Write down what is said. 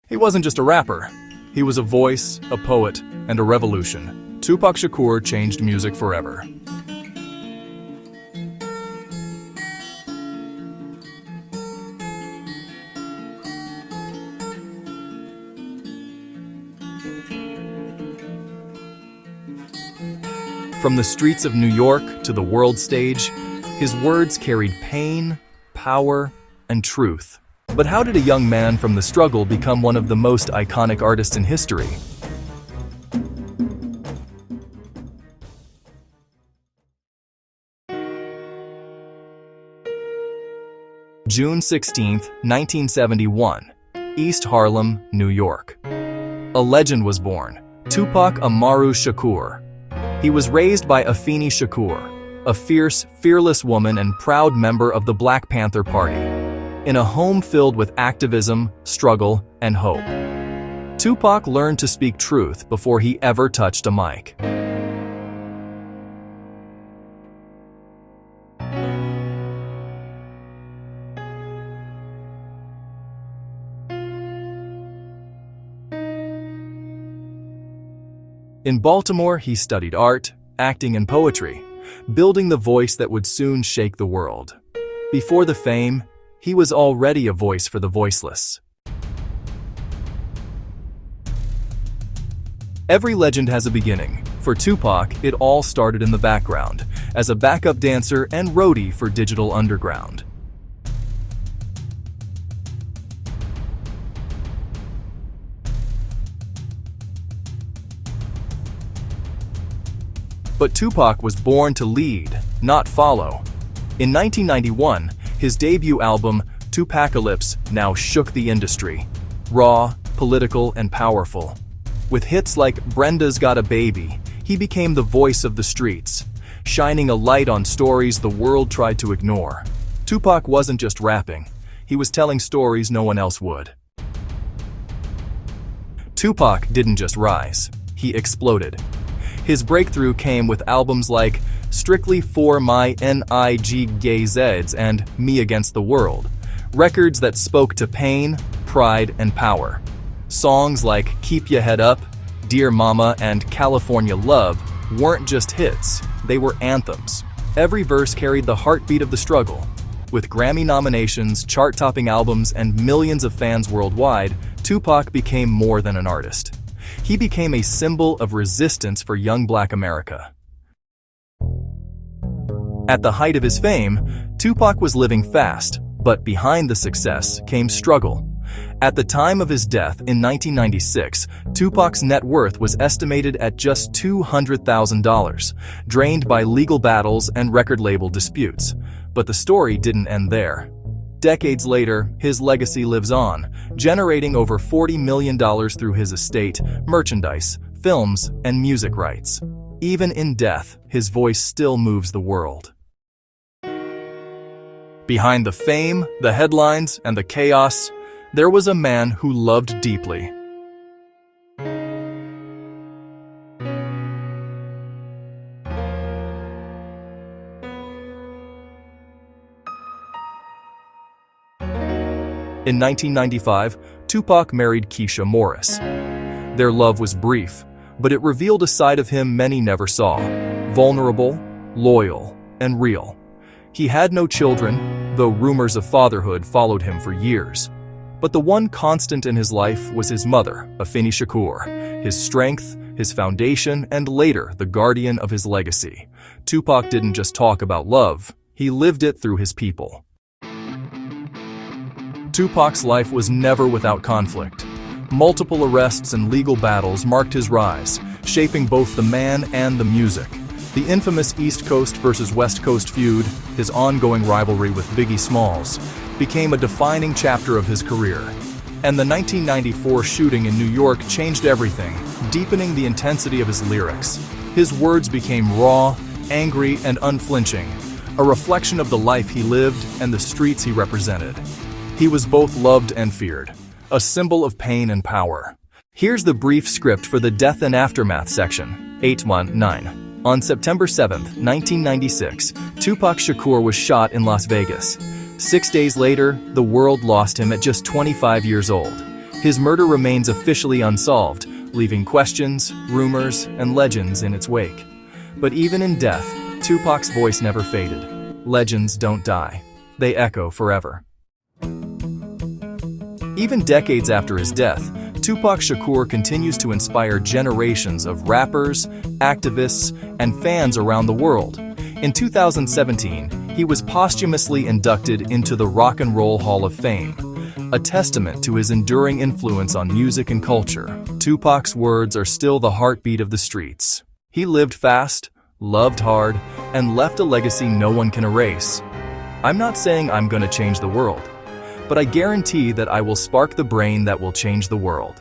He wasn't just a rapper. He was a voice, a poet, and a revolution. Tupac Shakur changed music forever. From the streets of New York to the world stage, his words carried pain, power, and truth. But how did a young man from the struggle become one of the most iconic artists in history? June 16, 1971, East Harlem, New York. A legend was born, Tupac Amaru Shakur. He was raised by Afeni Shakur, a fierce, fearless woman and proud member of the Black Panther Party, in a home filled with activism, struggle, and hope. Tupac learned to speak truth before he ever touched a mic. In Baltimore, he studied art, acting, and poetry, building the voice that would soon shake the world. Before the fame, he was already a voice for the voiceless. Every legend has a beginning. For Tupac, it all started in the background, as a backup dancer and roadie for Digital Underground. But Tupac was born to lead, not follow. In 1991, his debut album, Tupacalypse, now shook the industry. Raw, political, and powerful. With hits like Brenda's Got a Baby, he became the voice of the streets, shining a light on stories the world tried to ignore. Tupac wasn't just rapping, he was telling stories no one else would. Tupac didn't just rise, he exploded. His breakthrough came with albums like Strictly for My Niggas and Me Against the World, records that spoke to pain, pride, and power. Songs like Keep Ya Head Up, Dear Mama, and California Love weren't just hits, they were anthems. Every verse carried the heartbeat of the struggle. With Grammy nominations, chart-topping albums, and millions of fans worldwide, Tupac became more than an artist. He became a symbol of resistance for young Black America. At the height of his fame, Tupac was living fast, but behind the success came struggle. At the time of his death in 1996, Tupac's net worth was estimated at just $200,000, drained by legal battles and record label disputes. But the story didn't end there. Decades later, his legacy lives on, generating over $40 million through his estate, merchandise, films, and music rights. Even in death, his voice still moves the world. Behind the fame, the headlines, and the chaos, there was a man who loved deeply. In 1995, Tupac married Keisha Morris. Their love was brief, but it revealed a side of him many never saw: vulnerable, loyal, and real. He had no children, though rumors of fatherhood followed him for years. But the one constant in his life was his mother, Afeni Shakur, his strength, his foundation, and later the guardian of his legacy. Tupac didn't just talk about love, he lived it through his people. Tupac's life was never without conflict. Multiple arrests and legal battles marked his rise, shaping both the man and the music. The infamous East Coast versus West Coast feud, his ongoing rivalry with Biggie Smalls, became a defining chapter of his career. And the 1994 shooting in New York changed everything, deepening the intensity of his lyrics. His words became raw, angry, and unflinching, a reflection of the life he lived and the streets he represented. He was both loved and feared, a symbol of pain and power. Here's the brief script for the Death and Aftermath section. 819. On September 7, 1996, Tupac Shakur was shot in Las Vegas. 6 days later, the world lost him at just 25 years old. His murder remains officially unsolved, leaving questions, rumors, and legends in its wake. But even in death, Tupac's voice never faded. Legends don't die. They echo forever. Even decades after his death, Tupac Shakur continues to inspire generations of rappers, activists, and fans around the world. In 2017, he was posthumously inducted into the Rock and Roll Hall of Fame, a testament to his enduring influence on music and culture. Tupac's words are still the heartbeat of the streets. He lived fast, loved hard, and left a legacy no one can erase. I'm not saying I'm gonna change the world, but I guarantee that I will spark the brain that will change the world.